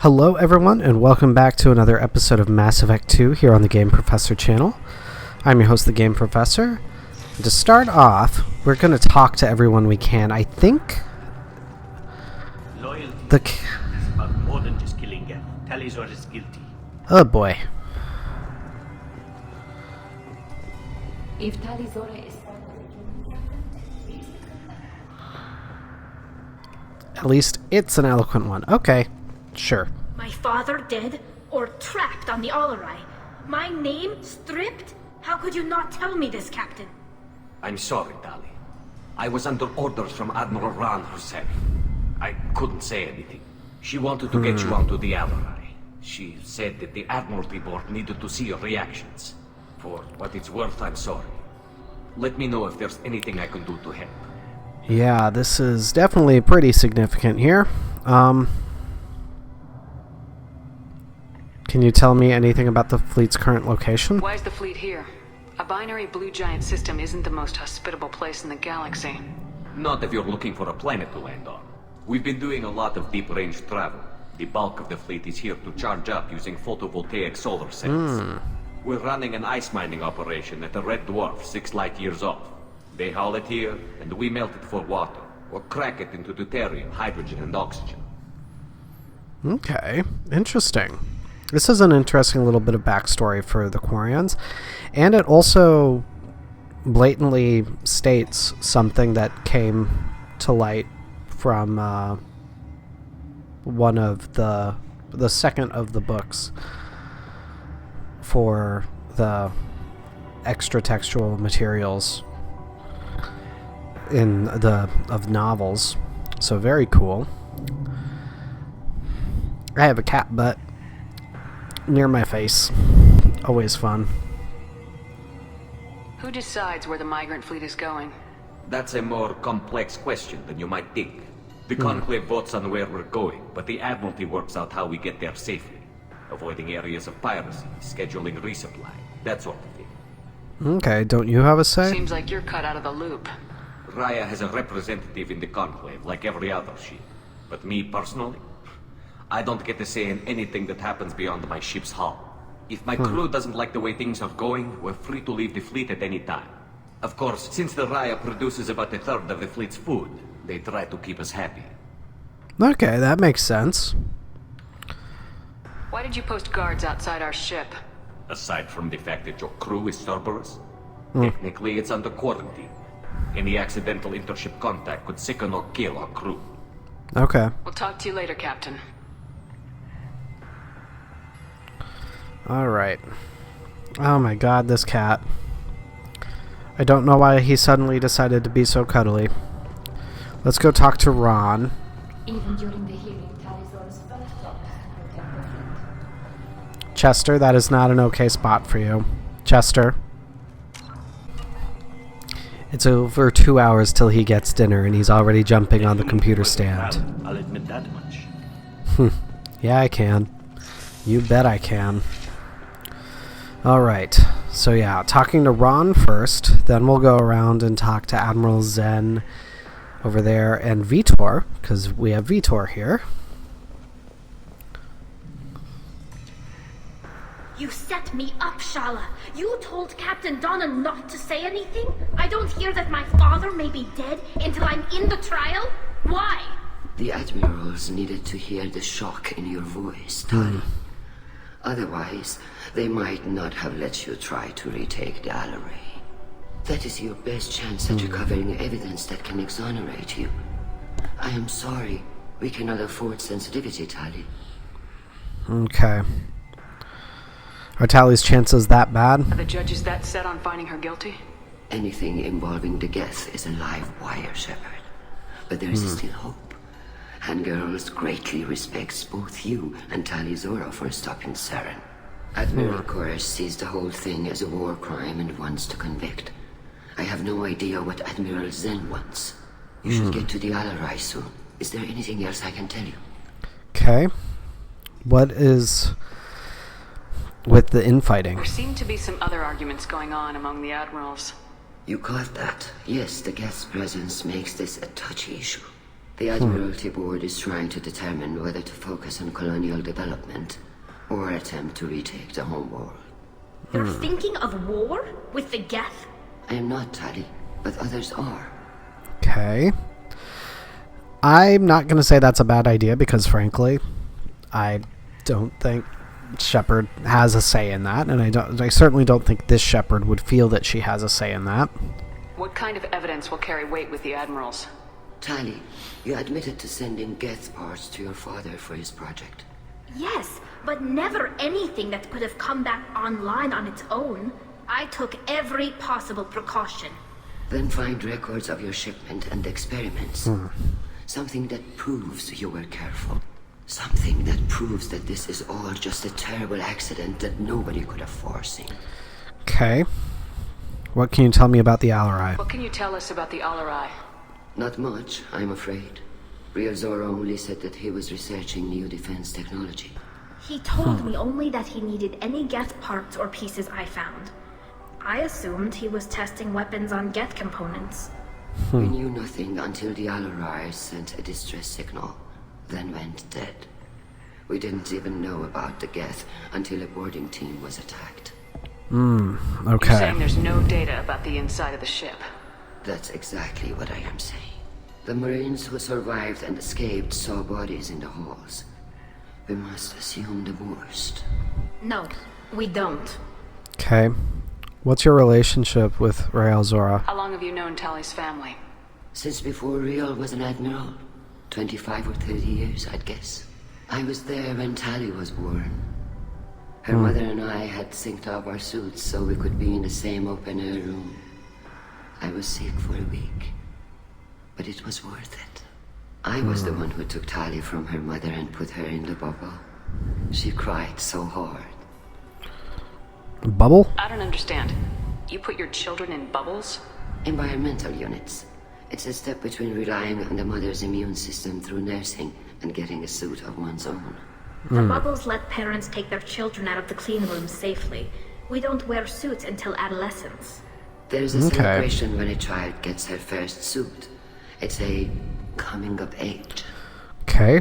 Hello everyone, and welcome back to another episode of Mass Effect 2 here on the Game Professor channel. I'm your host, the Game Professor. And to start off, we're going to talk to everyone we can. I think Loyalty is about more than just killing Geth. Tali's is guilty. Oh boy. If Talizora is At least it's an eloquent one. Okay, sure. My father dead or trapped on the Alerai? My name stripped? How could you not tell me this, Captain? I'm sorry, Tali. I was under orders from Admiral Ran herself. I couldn't say anything. She wanted to get you onto the Alerai. She said that the Admiralty Board needed to see your reactions. For what it's worth, I'm sorry. Let me know if there's anything I can do to help. Yeah, this is definitely pretty significant here. Can you tell me anything about the fleet's current location? Why is the fleet here? A binary blue giant system isn't the most hospitable place in the galaxy. Not if you're looking for a planet to land on. We've been doing a lot of deep-range travel. The bulk of the fleet is here to charge up using photovoltaic solar cells. We're running an ice mining operation at the Red Dwarf 6 light years off. They haul it here, and we melt it for water, or crack it into deuterium, hydrogen, and oxygen. Okay, interesting. This is an interesting little bit of backstory for the Quarians, and it also blatantly states something that came to light from one of the second of the books for the extra textual materials in of novels. So very cool. I have a cat butt near my face. Always fun. Who decides where the migrant fleet is going? That's a more complex question than you might think. The Conclave votes on where we're going, but the Admiralty works out how we get there safely. Avoiding areas of piracy, scheduling resupply, that sort of thing. Okay, don't you have a say? Seems like you're cut out of the loop. Raya has a representative in the Conclave, like every other ship. But me, personally, I don't get to say in anything that happens beyond my ship's hull. If my crew doesn't like the way things are going, we're free to leave the fleet at any time. Of course, since the Raya produces about a third of the fleet's food, they try to keep us happy. Okay, that makes sense. Why did you post guards outside our ship? Aside from the fact that your crew is Cerberus, technically it's under quarantine. Any accidental intership contact could sicken or kill our crew. Okay. We'll talk to you later, Captain. Alright. Oh my god, this cat. I don't know why he suddenly decided to be so cuddly. Let's go talk to Ron. even during the hearing, Talizora's first job is to protect the fleet. Chester, that is not an okay spot for you. Chester. It's over 2 hours till he gets dinner, and he's already jumping on the computer stand. I'll admit that much. Yeah, I can. You bet I can. Alright, so yeah, talking to Ron first, then we'll go around and talk to Admiral Zen over there, and Vitor, because we have Vitor here. You set me up, Shala. You told Captain Donna not to say anything? I don't hear that my father may be dead until I'm in the trial? Why? The admirals needed to hear the shock in your voice, Tali. Otherwise, they might not have let you try to retake the Alerai. That is your best chance at recovering evidence that can exonerate you. I am sorry. We cannot afford sensitivity, Tali. Okay. Are Tali's chances that bad? Are the judges that set on finding her guilty? Anything involving the Geth is a live wire, Shepard. But there is still hope. And girls greatly respects both you and Talizora for stopping Saren. Admiral Koresh sees the whole thing as a war crime and wants to convict. I have no idea what Admiral Zen wants. You should get to the Alerai soon. Is there anything else I can tell you? Okay. What is with the infighting? There seem to be some other arguments going on among the admirals. You caught that. Yes, the Geth's presence makes this a touchy issue. The Admiralty Board is trying to determine whether to focus on colonial development or attempt to retake the home world. You're thinking of war? With the Geth? I am not, Tali, but others are. Okay. I'm not going to say that's a bad idea because, frankly, I don't think Shepard has a say in that, and I certainly don't think this Shepard would feel that she has a say in that. What kind of evidence will carry weight with the admirals? Tali, you admitted to sending Geth parts to your father for his project. Yes, but never anything that could have come back online on its own. I took every possible precaution. Then find records of your shipment and experiments. Something that proves you were careful. Something that proves that this is all just a terrible accident that nobody could have foreseen. Okay. What can you tell me about the Alerai? What can you tell us about the Alerai? Not much, I'm afraid. Rael only said that he was researching new defense technology. He told me only that he needed any Geth parts or pieces I found. I assumed he was testing weapons on Geth components. We knew nothing until the Alerai sent a distress signal, then went dead. We didn't even know about the Geth until a boarding team was attacked. Okay. You're saying there's no data about the inside of the ship? That's exactly what I am saying. The Marines who survived and escaped saw bodies in the halls. We must assume the worst. No, we don't. Okay. What's your relationship with Rael Zora? How long have you known Tali's family? Since before Rael was an admiral. 25 or 30 years, I'd guess. I was there when Tali was born. Her mother and I had synced up our suits so we could be in the same open-air room. I was sick for a week, but it was worth it. I was the one who took Tali from her mother and put her in the bubble. She cried so hard. Bubble? I don't understand. You put your children in bubbles? Environmental units. It's a step between relying on the mother's immune system through nursing and getting a suit of one's own. The bubbles let parents take their children out of the clean rooms safely. We don't wear suits until adolescence. There's a celebration when a child gets her first suit. It's a coming of age. Okay.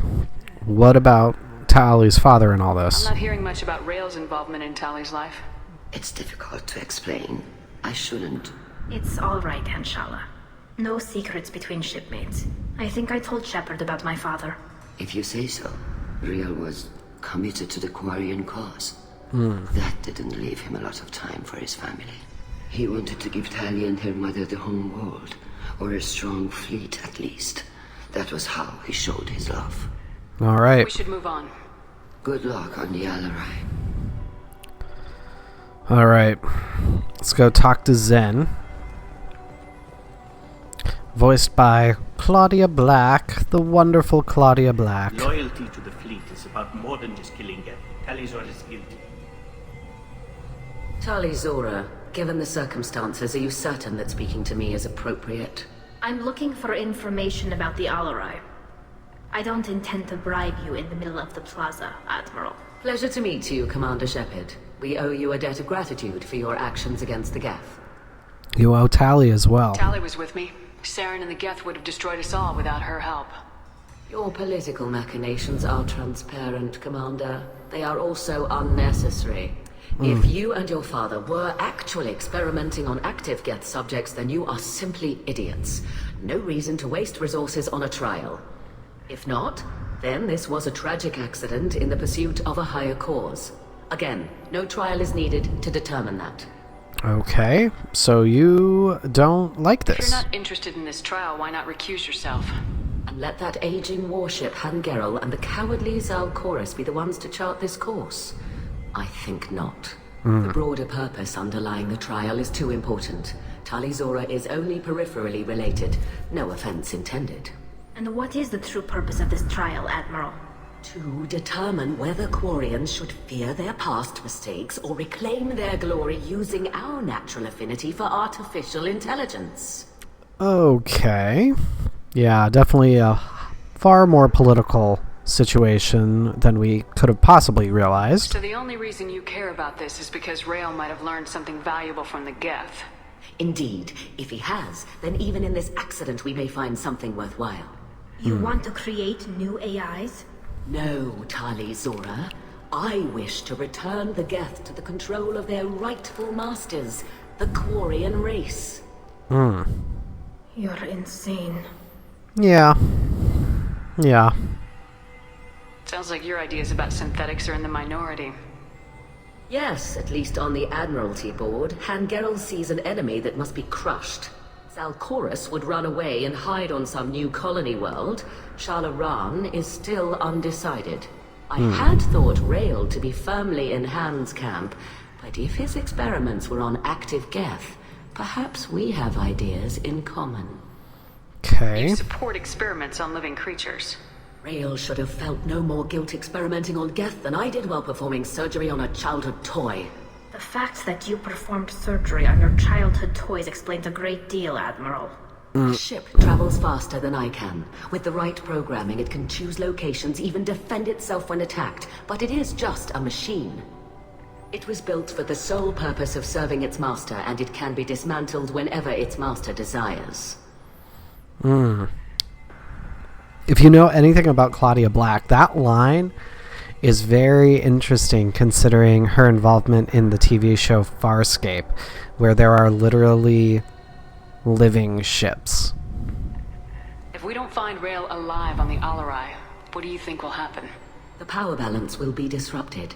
What about Tali's father in all this? I'm not hearing much about Rael's involvement in Tali's life. It's difficult to explain. I shouldn't. It's all right, Anshala. No secrets between shipmates. I think I told Shepard about my father. If you say so. Rael was committed to the Quarian cause. That didn't leave him a lot of time for his family. He wanted to give Tali and her mother the home world, or a strong fleet at least. That was how he showed his love. All right. We should move on. Good luck on the Alerai. All right. Let's go talk to Zen. Voiced by Claudia Black, the wonderful Claudia Black. Loyalty to the fleet is about more than just killing Geth. Tali Zora is guilty. Tali Zora, given the circumstances, are you certain that speaking to me is appropriate? I'm looking for information about the Alerai. I don't intend to bribe you in the middle of the plaza, Admiral. Pleasure to meet you, Commander Shepard. We owe you a debt of gratitude for your actions against the Geth. You owe Tali as well. Tali was with me. Saren and the Geth would have destroyed us all without her help. Your political machinations are transparent, Commander. They are also unnecessary. If you and your father were actually experimenting on active Geth subjects, then you are simply idiots. No reason to waste resources on a trial. If not, then this was a tragic accident in the pursuit of a higher cause. Again, no trial is needed to determine that. Okay, so you don't like If this. you're not interested in this trial, why not recuse yourself? And let that aging warship Hangerel and the cowardly Zalcorus be the ones to chart this course? I think not. The broader purpose underlying the trial is too important. Tali Zora is only peripherally related. No offense intended. And what is the true purpose of this trial, Admiral? To determine whether Quarians should fear their past mistakes or reclaim their glory using our natural affinity for artificial intelligence. Okay. Yeah, definitely a far more political situation than we could have possibly realized. So the only reason you care about this is because Rael might have learned something valuable from the Geth. Indeed, if he has, then even in this accident we may find something worthwhile. You want to create new AIs? No, Tali Zora. I wish to return the Geth to the control of their rightful masters, the Quarian race. You're insane. Yeah. Yeah. Sounds like your ideas about synthetics are in the minority. Yes, at least on the Admiralty board, Hangerel sees an enemy that must be crushed. Zalcorus would run away and hide on some new colony world. Alerai is still undecided. I had thought Rael to be firmly in Han's camp, but if his experiments were on active Geth, perhaps we have ideas in common. Okay. You support experiments on living creatures. Rael should have felt no more guilt experimenting on Geth than I did while performing surgery on a childhood toy. The fact that you performed surgery on your childhood toys explains a great deal, Admiral. The ship travels faster than I can. With the right programming, it can choose locations, even defend itself when attacked. But it is just a machine. It was built for the sole purpose of serving its master, and it can be dismantled whenever its master desires. If you know anything about Claudia Black, that line is very interesting considering her involvement in the TV show Farscape, where there are literally living ships. If we don't find Rael alive on the Alerai, what do you think will happen? The power balance will be disrupted.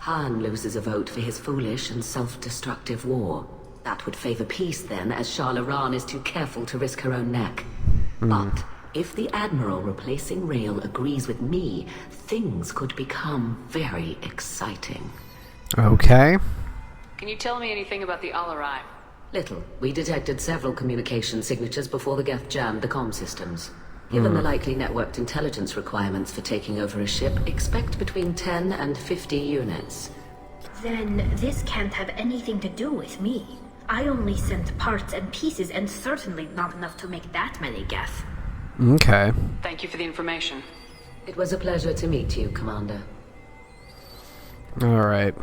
Han loses a vote for his foolish and self-destructive war. That would favor peace then, as Alerai is too careful to risk her own neck. But if the Admiral replacing Rael agrees with me, things could become very exciting. Okay. Can you tell me anything about the Alerai? Little. We detected several communication signatures before the Geth jammed the comm systems. Given the likely networked intelligence requirements for taking over a ship, expect between 10 and 50 units. Then this can't have anything to do with me. I only sent parts and pieces, and certainly not enough to make that many Geth. Okay. Thank you for the information. It was a pleasure to meet you, Commander. Alright.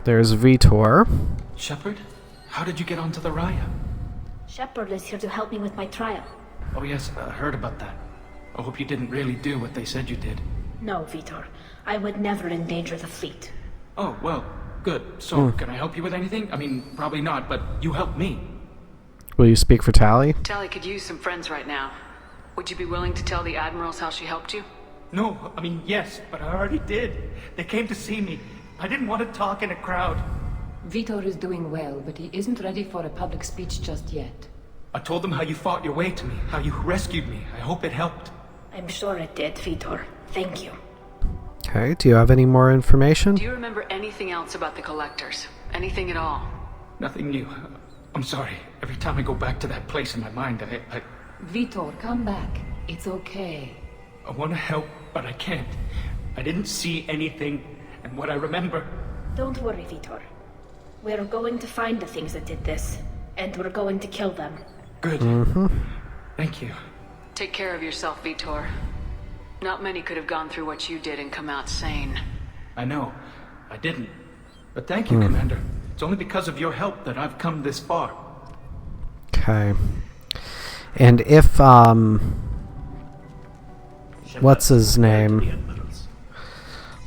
There's Vitor. Shepard? How did you get onto the Raya? Shepard is here to help me with my trial. Oh yes, I heard about that. I hope you didn't really do what they said you did. No, Vitor. I would never endanger the fleet. Oh, well, good. So, can I help you with anything? I mean, probably not, but you helped me. Will you speak for Tali? Tali could use some friends right now. Would you be willing to tell the Admirals how she helped you? No, I mean, yes, but I already did. They came to see me. I didn't want to talk in a crowd. Vitor is doing well, but he isn't ready for a public speech just yet. I told them how you fought your way to me, how you rescued me. I hope it helped. I'm sure it did, Vitor. Thank you. Okay, do you have any more information? Do you remember anything else about the Collectors? Anything at all? Nothing new. I'm sorry. Every time I go back to that place in my mind, I Vitor, come back. It's okay. want to help, but I can't. I didn't see anything, and what I remember... Don't worry, Vitor. We're going to find the things that did this, and we're going to kill them. Good. Thank you. Take care of yourself, Vitor. Not many could have gone through what you did and come out sane. I know. I didn't. But thank you, Commander. It's only because of your help that I've come this far. Okay. And if, what's his name,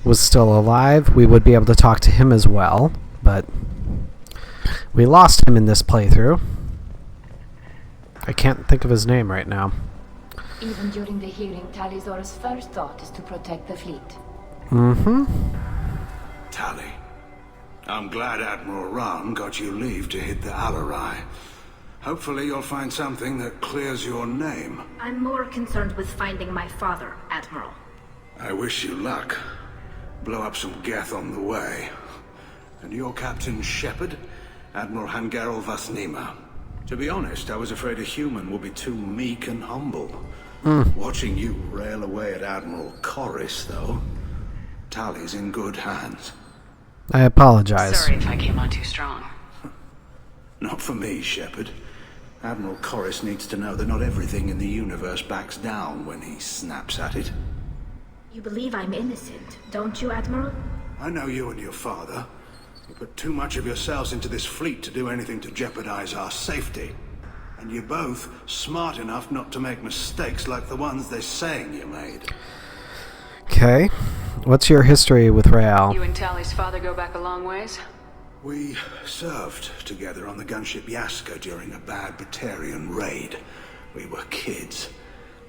was still alive, we would be able to talk to him as well, but we lost him in this playthrough. I can't think of his name right now. Even during the hearing, Tali Zora's first thought is to protect the fleet. Tali, I'm glad Admiral Ran got you leave to hit the Alerai. Hopefully you'll find something that clears your name. I'm more concerned with finding my father, Admiral. I wish you luck. Blow up some Geth on the way. And your Captain Shepard, Admiral Hangerel Vasnima. To be honest, I was afraid a human would be too meek and humble. Watching you rail away at Admiral Corris, though, Tali's in good hands. I apologize. Sorry if I came on too strong. Not for me, Shepard. Admiral Corris needs to know that not everything in the universe backs down when he snaps at it. You believe I'm innocent, don't you, Admiral? I know you and your father. You put too much of yourselves into this fleet to do anything to jeopardize our safety. And you're both smart enough not to make mistakes like the ones they're saying you made. Okay. What's your history with Rael? You and Tali's father go back a long ways? We served together on the gunship Yaska during a bad Batarian raid. We were kids,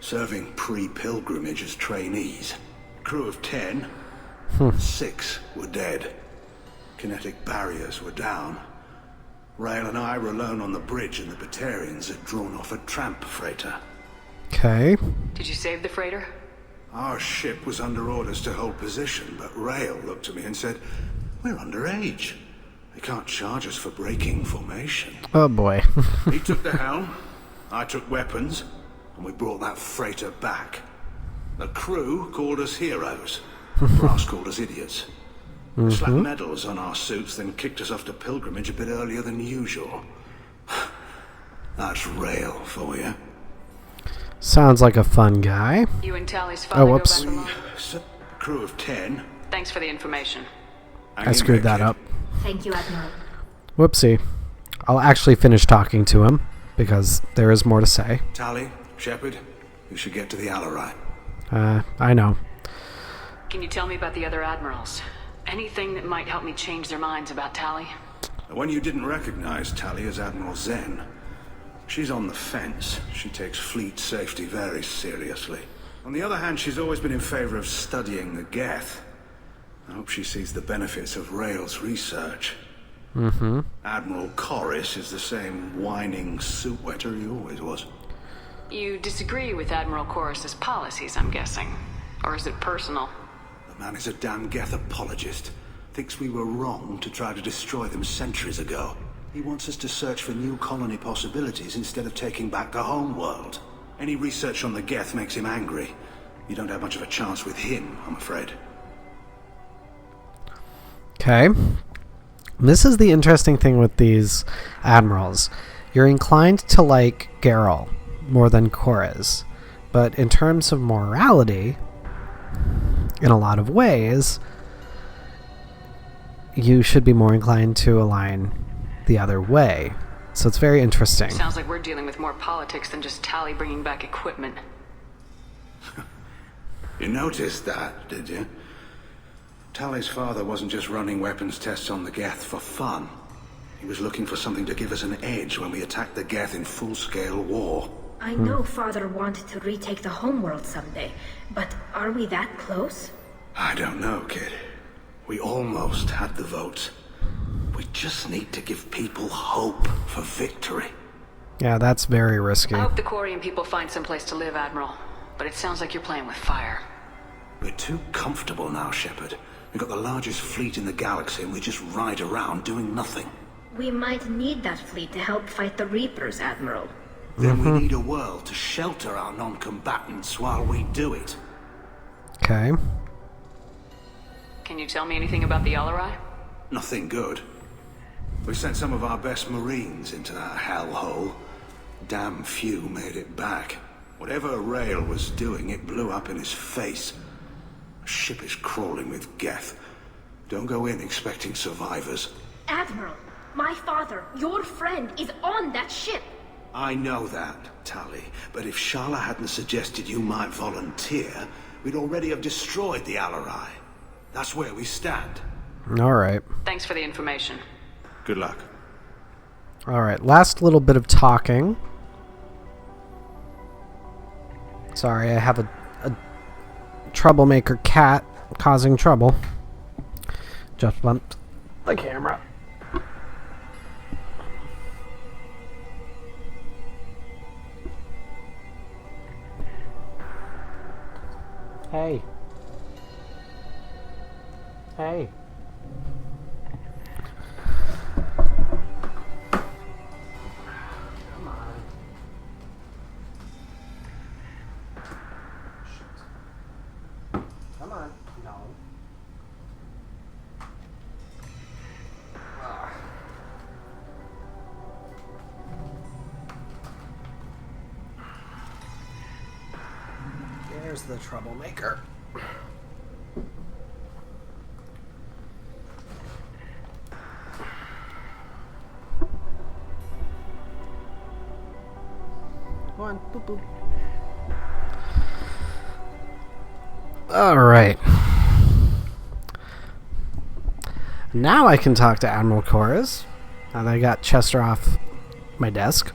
serving pre-pilgrimage as trainees. Crew of 10, 6 were dead. Kinetic barriers were down. Rael and I were alone on the bridge, and the Batarians had drawn off a tramp freighter. Okay. Did you save the freighter? Our ship was under orders to hold position, but Rael looked at me and said, "We're underage. They can't charge us for breaking formation." Oh boy. He took the helm, I took weapons, and we brought that freighter back. The crew called us heroes. Brass called us idiots. They slapped medals on our suits, then kicked us off to pilgrimage a bit earlier than usual. That's Rael for you. Sounds like a fun guy. You and Tali's father go whoops. back a long... Crew of 10. Thanks for the information. I screwed that up. Thank you, Admiral. Whoopsie. I'll actually finish talking to him, because there is more to say. Tali, Shepard, you should get to the Alerai. I know. Can you tell me about the other admirals? Anything that might help me change their minds about Tali? The one you didn't recognize Tali as Admiral Zen. She's on the fence. She takes fleet safety very seriously. On the other hand, she's always been in favor of studying the Geth. I hope she sees the benefits of Rael's research. Admiral Corris is the same whining suit wetter he always was. You disagree with Admiral Corris's policies, I'm guessing. Or is it personal? The man is a damn Geth apologist. Thinks we were wrong to try to destroy them centuries ago. He wants us to search for new colony possibilities instead of taking back the home world. Any research on the Geth makes him angry. You don't have much of a chance with him, I'm afraid. Okay. This is the interesting thing with these admirals. You're inclined to like Geralt more than Corris. But in terms of morality, in a lot of ways, you should be more inclined to align the other way. So it's very interesting. Sounds like we're dealing with more politics than just Tali bringing back equipment. You noticed that, did you? Tali's father wasn't just running weapons tests on the Geth for fun. He was looking for something to give us an edge when we attacked the Geth in full-scale war. I know Father wanted to retake the homeworld someday, but are we that close? I don't know, kid. We almost had the votes. We just need to give people hope for victory. Yeah, that's very risky. I hope the Quarian people find someplace to live, Admiral. But it sounds like you're playing with fire. We're too comfortable now, Shepard. We've got the largest fleet in the galaxy and we just ride around doing nothing. We might need that fleet to help fight the Reapers, Admiral. Then we need a world to shelter our non-combatants while we do it. Okay. Can you tell me anything about the Alerai? Nothing good. We sent some of our best Marines into that hellhole. Damn few made it back. Whatever Rael was doing, it blew up in his face. A ship is crawling with Geth. Don't go in expecting survivors. Admiral, my father, your friend, is on that ship. I know that, Tali, but if Shala hadn't suggested you might volunteer, we'd already have destroyed the Alerai. That's where we stand. Alright. Thanks for the information. Good luck. Alright, last little bit of talking. Sorry, I have a troublemaker cat causing trouble. Just bumped the camera. Hey. Hey. Come on. Shit. Come on. No. There's the troublemaker. on. Boop, boop. Alright. Now I can talk to Admiral Koris. Now that I got Chester off my desk.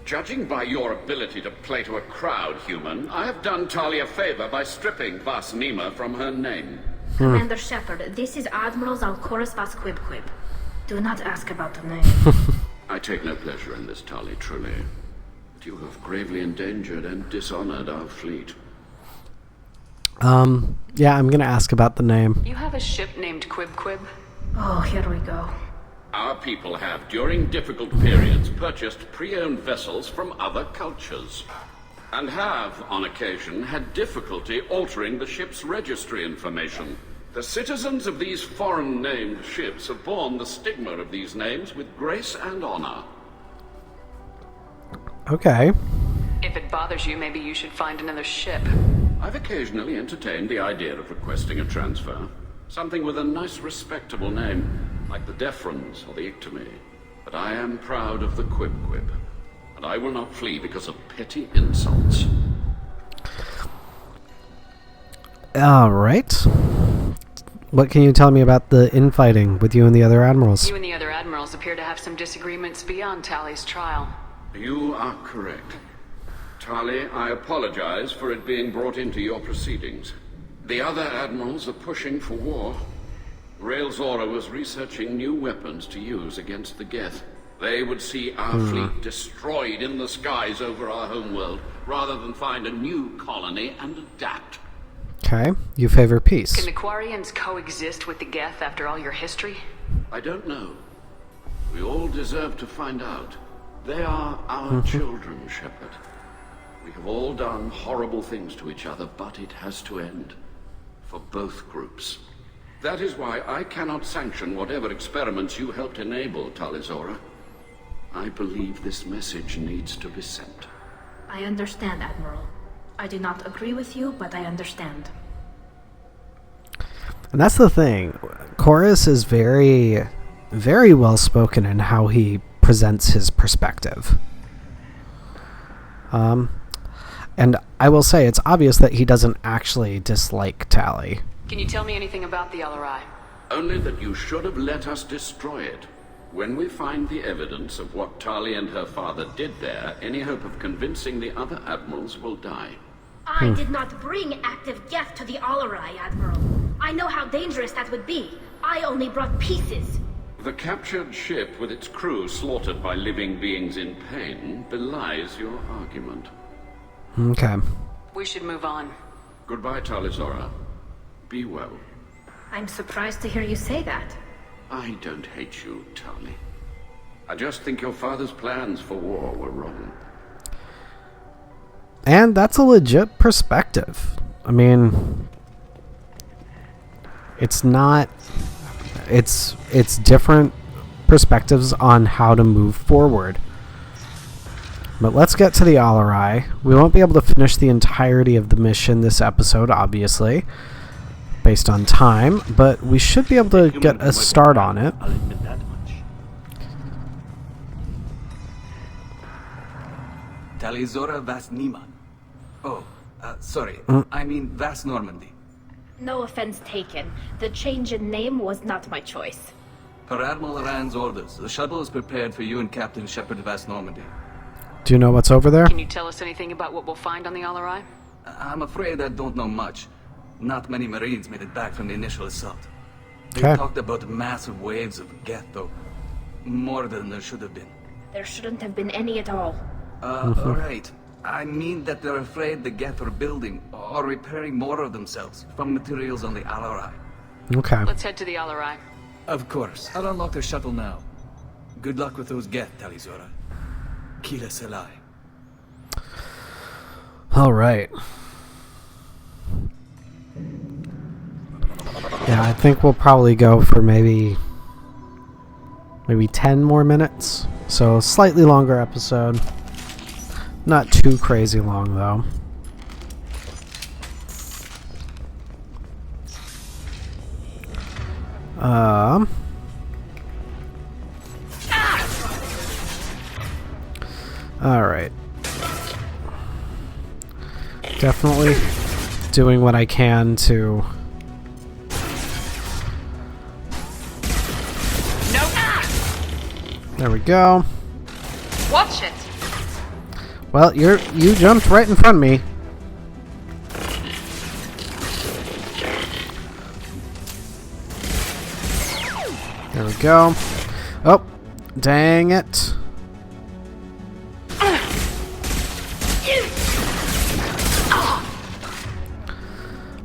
Judging by your ability to play to a crowd, human, I have done Tali a favor by stripping Vas Nima from her name. Commander Shepard, this is Admiral Zalkoris Vas Quib. Do not ask about the name. I take no pleasure in this, Tali, truly. But you have gravely endangered and dishonored our fleet. Yeah, I'm gonna ask about the name. You have a ship named Quib? Oh, here we go. Our people have, during difficult periods, purchased pre-owned vessels from other cultures. And have, on occasion, had difficulty altering the ship's registry information. The citizens of these foreign-named ships have borne the stigma of these names with grace and honor. Okay. If it bothers you, maybe you should find another ship. I've occasionally entertained the idea of requesting a transfer. Something with a nice, respectable name, like the Defrons or the Ictomy. But I am proud of the Quib, and I will not flee because of petty insults. Alright. What can you tell me about the infighting with you and the other admirals? You and the other admirals appear to have some disagreements beyond Tali's trial. You are correct. Tali, I apologize for it being brought into your proceedings. The other admirals are pushing for war. Rael Zora was researching new weapons to use against the Geth. They would see our fleet destroyed in the skies over our homeworld, rather than find a new colony and adapt. Okay, you favor peace. Can the Quarians coexist with the Geth after all your history? I don't know. We all deserve to find out. They are our children, Shepard. We have all done horrible things to each other, but it has to end. For both groups. That is why I cannot sanction whatever experiments you helped enable, Tali Zora. I believe this message needs to be sent. I understand, Admiral. I do not agree with you, but I understand. And that's the thing. Koris is very, very well spoken in how he presents his perspective. And I will say it's obvious that he doesn't actually dislike Tali. Can you tell me anything about the Alerai? Only that you should have let us destroy it. When we find the evidence of what Tali and her father did there, any hope of convincing the other admirals will die. I did not bring active Geth to the Alerai, Admiral. I know how dangerous that would be. I only brought pieces. The captured ship with its crew slaughtered by living beings in pain belies your argument. Okay. We should move on. Goodbye, Tali Zora. Be well. I'm surprised to hear you say that. I don't hate you, Tali. I just think your father's plans for war were wrong. And that's a legit perspective. I mean, it's not... It's different perspectives on how to move forward. But let's get to the Alerai. We won't be able to finish the entirety of the mission this episode, obviously, based on time, but we should be able to get a start on it. I'll admit that much. Tali Zora Vas Nima. Oh, sorry. I mean Vas Normandy. No offense taken. The change in name was not my choice. Per Admiral Rand's orders, the shuttle is prepared for you and Captain Shepard Vas Normandy. Do you know what's over there? Can you tell us anything about what we'll find on the Alerai? I'm afraid I don't know much. Not many Marines made it back from the initial assault. They Okay. talked about massive waves of Geth, though. More than there should have been. There shouldn't have been any at all. Right. I mean that they're afraid the Geth are building or repairing more of themselves from materials on the Alerai. Okay. Let's head to the Alerai. Of course. I'll unlock their shuttle now. Good luck with those Geth, Tali Zora. Kila Selai. All right. Yeah, I think we'll probably go for maybe 10 more minutes. So, slightly longer episode. Not too crazy long, though. Alright. definitely doing what I can to... There we go. Watch it. Well, you jumped right in front of me. There we go. Oh, dang it.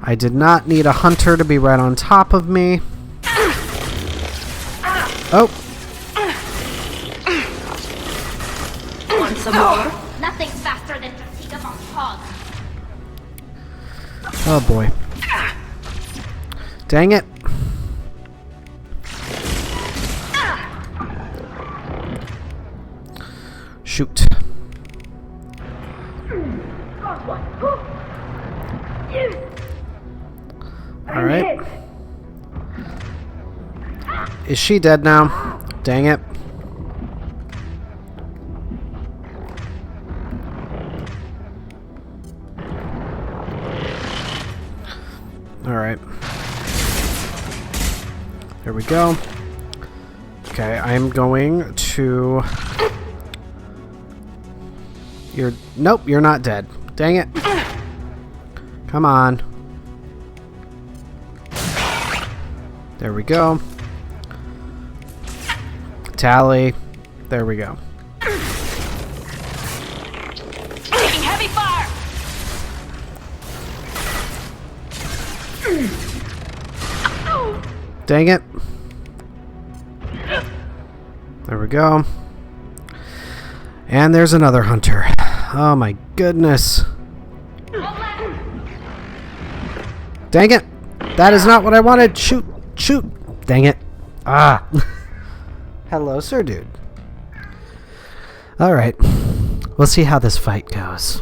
I did not need a hunter to be right on top of me. Oh. Want some more? Nothing's faster than fatigue of a hog. Oh boy. Dang it. Shoot. Alright. Is she dead now? Dang it. Alright. There we go. Okay, I'm going to... Nope, you're not dead. Dang it. Come on. There we go. Tali. There we go. Taking heavy fire. Dang it. There we go. And there's another hunter. Oh my goodness. Dang it. That is not what I wanted. Shoot. Shoot. Dang it. Ah. Hello, sir dude. Alright. We'll see how this fight goes.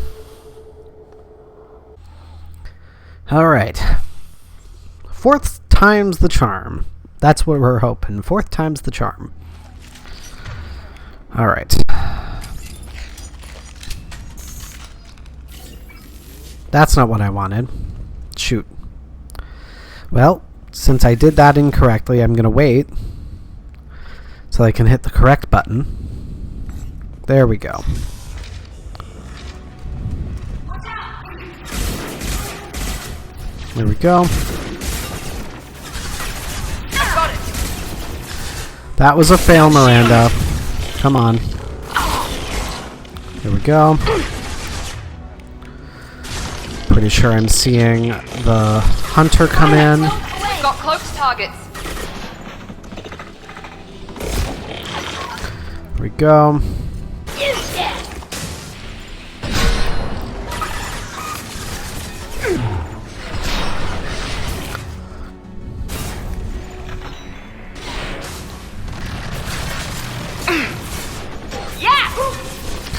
Alright. Fourth time's the charm. That's what we're hoping. Fourth time's the charm. Alright. That's not what I wanted. Shoot. Well, since I did that incorrectly, I'm going to wait so I can hit the correct button. There we go. There we go. That was a fail, Miranda. Come on. There we go. Pretty sure I'm seeing the hunter come in. Got cloaked targets. There we go.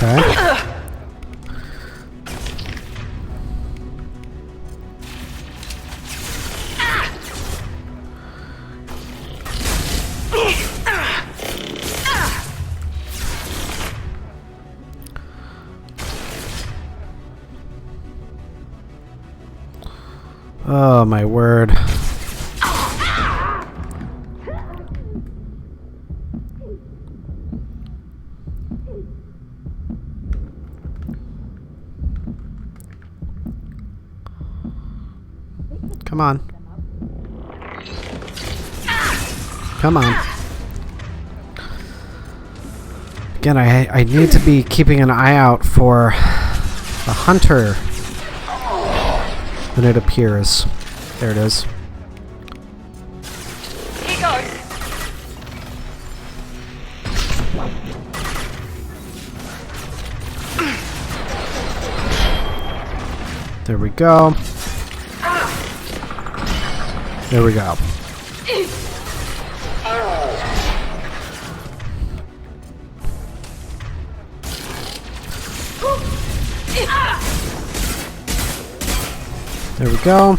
Okay. Oh my word. Come on. Come on. Again, I need to be keeping an eye out for the hunter when it appears. There it is. Here goes. There we go. There we go. There we go.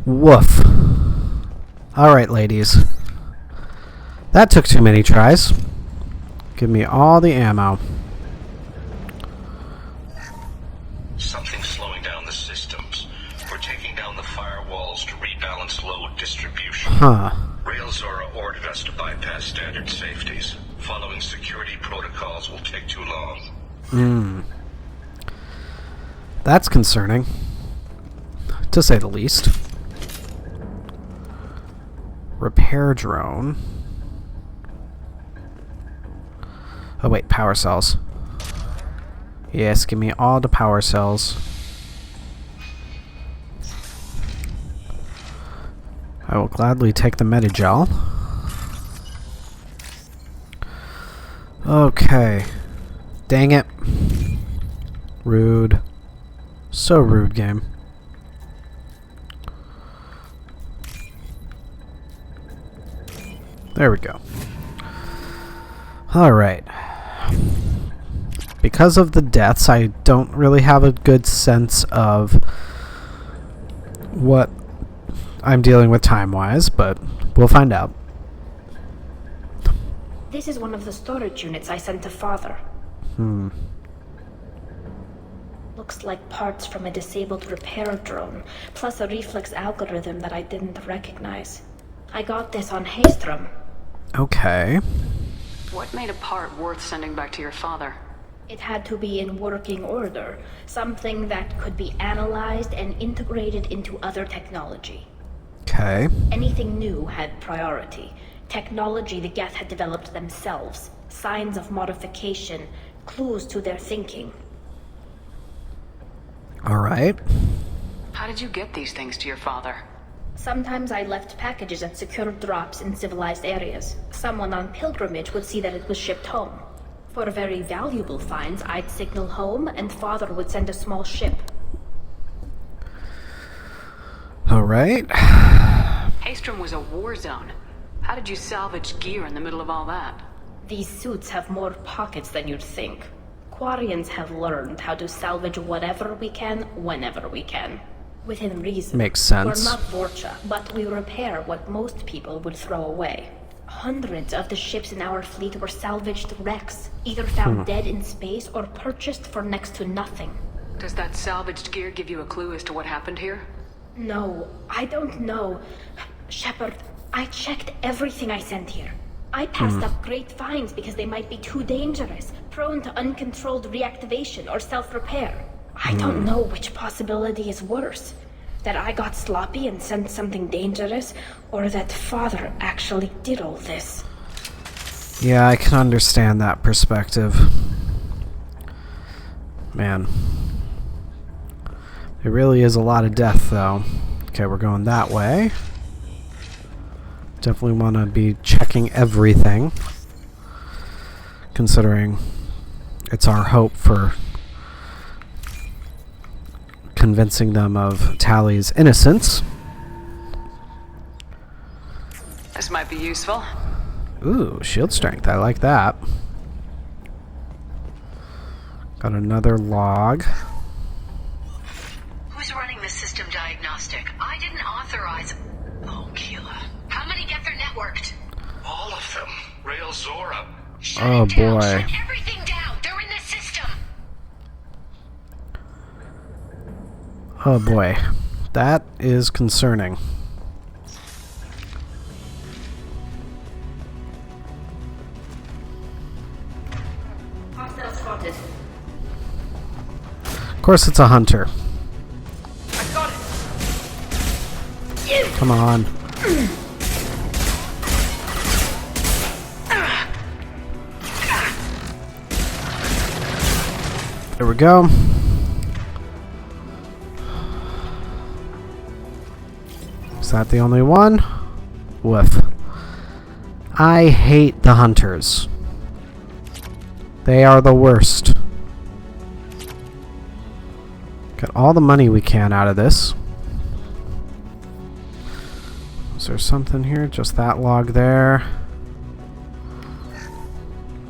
Woof. Alright, ladies. That took too many tries. Give me all the ammo. We're taking down the firewalls to rebalance load distribution. Huh. Rael Zora ordered us to bypass standard safeties. Following security protocols will take too long. That's concerning, to say the least. Repair drone. Oh wait, power cells. Yes, give me all the power cells. I will gladly take the Medigel. Okay. Dang it. Rude. So rude, game. There we go. Alright. Because of the deaths, I don't really have a good sense of what I'm dealing with time-wise, but we'll find out. This is one of the storage units I sent to Father. Looks like parts from a disabled repair drone, plus a reflex algorithm that I didn't recognize. I got this on Haystrom. Okay. What made a part worth sending back to your father? It had to be in working order, something that could be analyzed and integrated into other technology. Okay. Anything new had priority. Technology the Geth had developed themselves, signs of modification, clues to their thinking. Alright. How did you get these things to your father? Sometimes I left packages at secure drops in civilized areas. Someone on pilgrimage would see that it was shipped home. For very valuable finds, I'd signal home, and Father would send a small ship. Alright. Haystrom was a war zone. How did you salvage gear in the middle of all that? These suits have more pockets than you'd think. Quarians have learned how to salvage whatever we can, whenever we can. Within reason. Makes sense. We're not Vorcha, but we repair what most people would throw away. Hundreds of the ships in our fleet were salvaged wrecks, either found dead in space or purchased for next to nothing. Does that salvaged gear give you a clue as to what happened here? No, I don't know. Shepard, I checked everything I sent here. I passed up great finds because they might be too dangerous, prone to uncontrolled reactivation or self-repair. I don't know which possibility is worse. That I got sloppy and sent something dangerous, or that Father actually did all this. Yeah, I can understand that perspective. Man. There really is a lot of death, though. Okay, we're going that way. Definitely want to be checking everything, considering it's our hope for convincing them of Tali's innocence. This might be useful. Ooh, shield strength. I like that. Got another log. Who's running the system diagnostic? I didn't authorize... Oh, Keela. How many get their networked? All of them. Rael Zora. Oh boy. Shut everything down. They're in the system. Oh boy. That is concerning. Hostile spotted. Of course it's a hunter. I got it! Come on. There we go. Is that the only one? Woof. I hate the hunters. They are the worst. Get all the money we can out of this. Is there something here? Just that log there.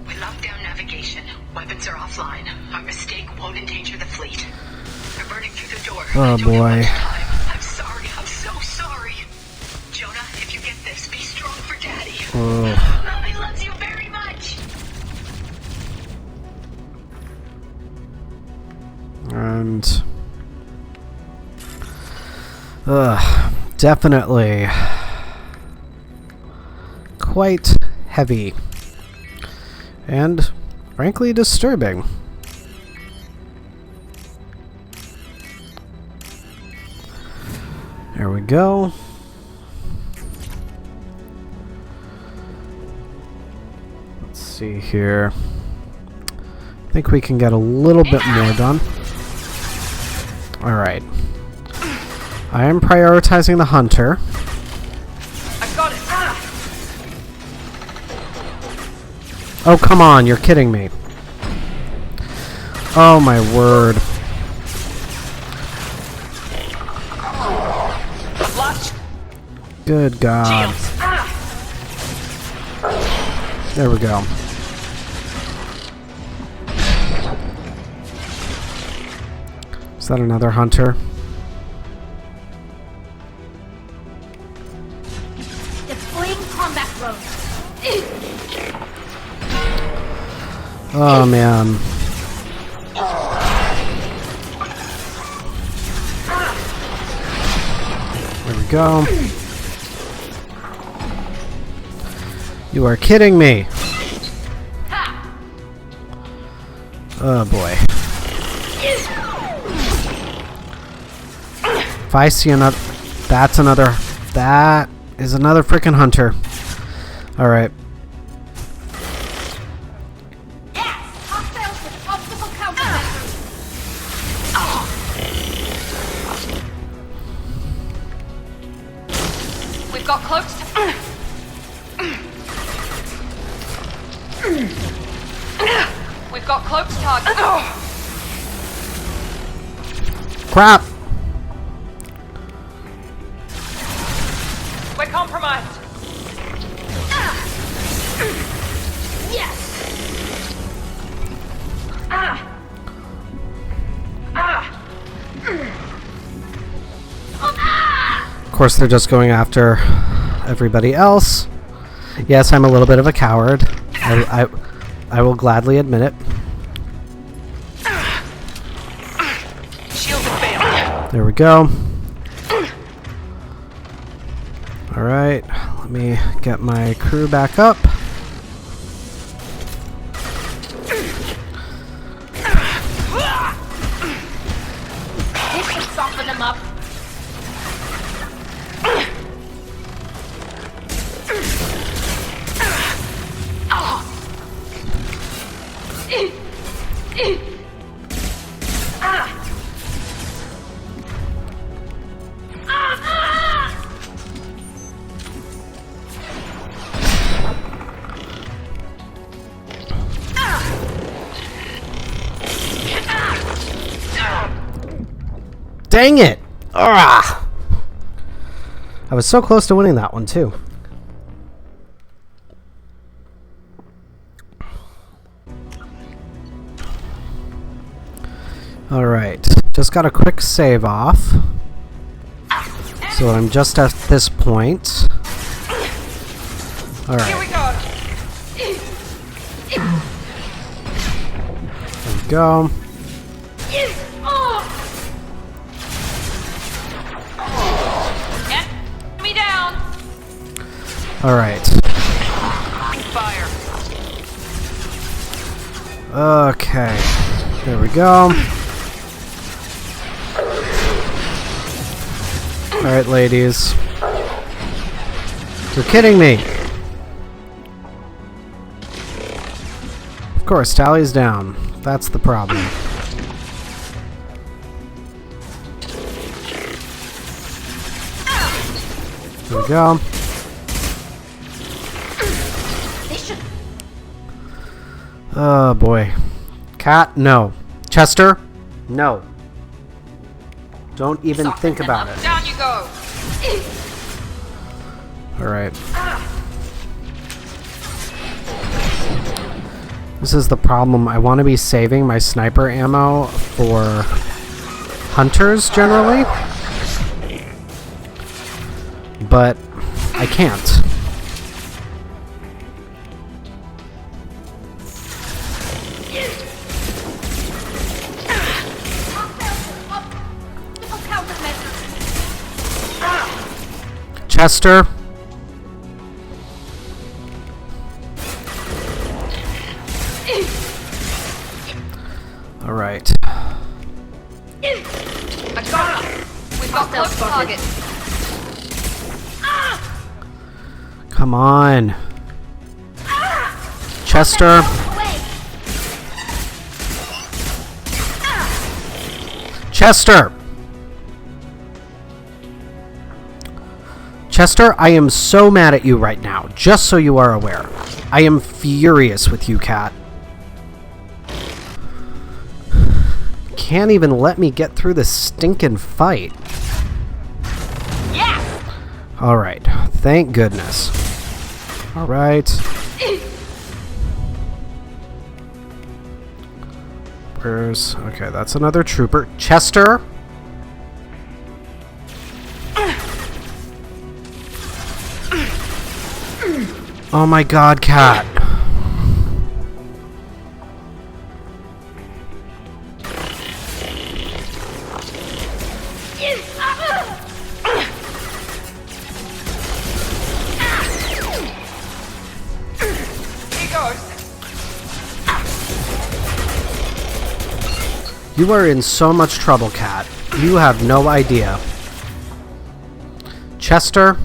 We locked down navigation. Weapons are offline. Our mistake won't endanger the fleet. They're burning through the door. Oh boy. I'm sorry. I'm so sorry. Jonah, if you get this, be strong for Daddy. Oh. Mommy loves you very much. And Definitely quite heavy and frankly disturbing. There we go. Let's see here. I think we can get a little bit more done. Alright. I am prioritizing the hunter. I got it. Oh, come on, you're kidding me. Oh my word. Good God. There we go. Is that another hunter? Deploying combat drone. Oh man. There we go. You are kidding me. Oh boy. If I see another... That is another freaking hunter. Alright. We've got cloaks to... We've got cloaks target. Crap! We're compromised. Yes. Of course, they're just going after everybody else. Yes, I'm a little bit of a coward. I will gladly admit it. Shield and fail. There we go. Alright, let me get my crew back up. This should soften them up. Dang it! Ah! I was so close to winning that one, too. Alright, just got a quick save off. So I'm just at this point. Alright. Here we go. There we go. Get me down. Alright. Fire. Okay. There we go. Alright, ladies. You're kidding me! Of course, Tali's down. That's the problem. There we go. Oh boy. Cat, no. Chester, no. Don't even think about it. Down you go. Alright. This is the problem. I want to be saving my sniper ammo for hunters generally, but I can't. Chester. All right. We've got close target. Come on. Chester. Chester. Chester, I am so mad at you right now, just so you are aware. I am furious with you, cat. Can't even let me get through this stinking fight. Yeah. Alright, thank goodness. Alright. Where's... Okay, that's another trooper. Chester? Oh my god, cat. You are in so much trouble, cat. You have no idea. Chester?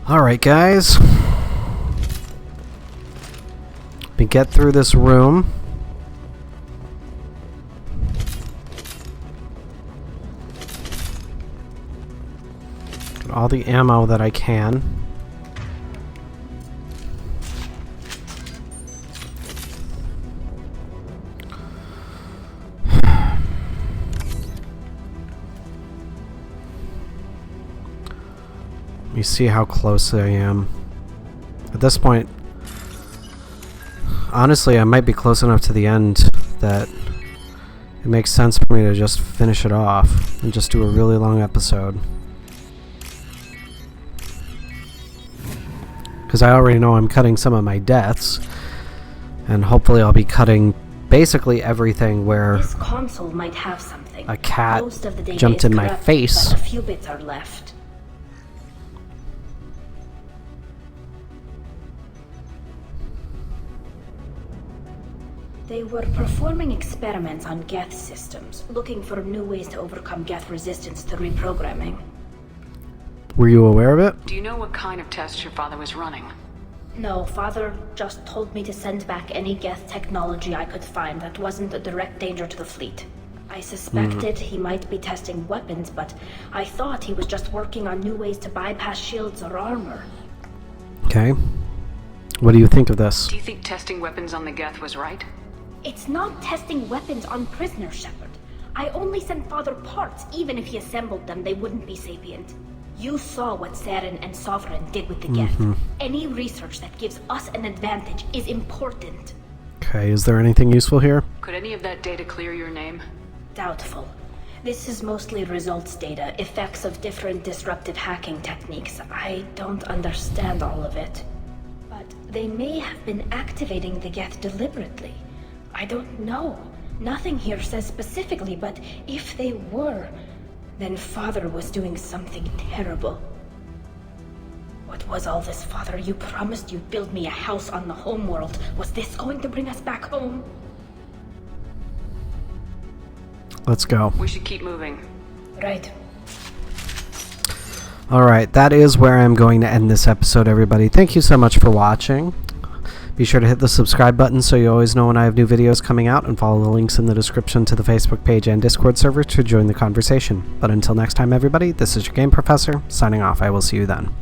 Alright, guys. Let me get through this room. Get all the ammo that I can. Let me see how close I am. At this point, honestly, I might be close enough to the end that it makes sense for me to just finish it off and just do a really long episode. Because I already know I'm cutting some of my deaths, and hopefully I'll be cutting basically everything where this console might have something. A cat Most of the data jumped is in my corrupt, face. But a few bits are left. They were performing experiments on Geth systems, looking for new ways to overcome Geth resistance to reprogramming. Were you aware of it? Do you know what kind of tests your father was running? No, Father just told me to send back any Geth technology I could find that wasn't a direct danger to the fleet. I suspected he might be testing weapons, but I thought he was just working on new ways to bypass shields or armor. Okay. What do you think of this? Do you think testing weapons on the Geth was right? It's not testing weapons on prisoners, Shepard. I only sent Father parts. Even if he assembled them, they wouldn't be sapient. You saw what Saren and Sovereign did with the Geth. Any research that gives us an advantage is important. Okay, is there anything useful here? Could any of that data clear your name? Doubtful. This is mostly results data, effects of different disruptive hacking techniques. I don't understand all of it. But they may have been activating the Geth deliberately. I don't know. Nothing here says specifically, but if they were, then Father was doing something terrible. What was all this, Father? You promised you'd build me a house on the homeworld. Was this going to bring us back home? Let's go. We should keep moving. Right. Alright, that is where I'm going to end this episode, everybody. Thank you so much for watching. Be sure to hit the subscribe button so you always know when I have new videos coming out, and follow the links in the description to the Facebook page and Discord server to join the conversation. But until next time, everybody, this is your Game Professor, signing off. I will see you then.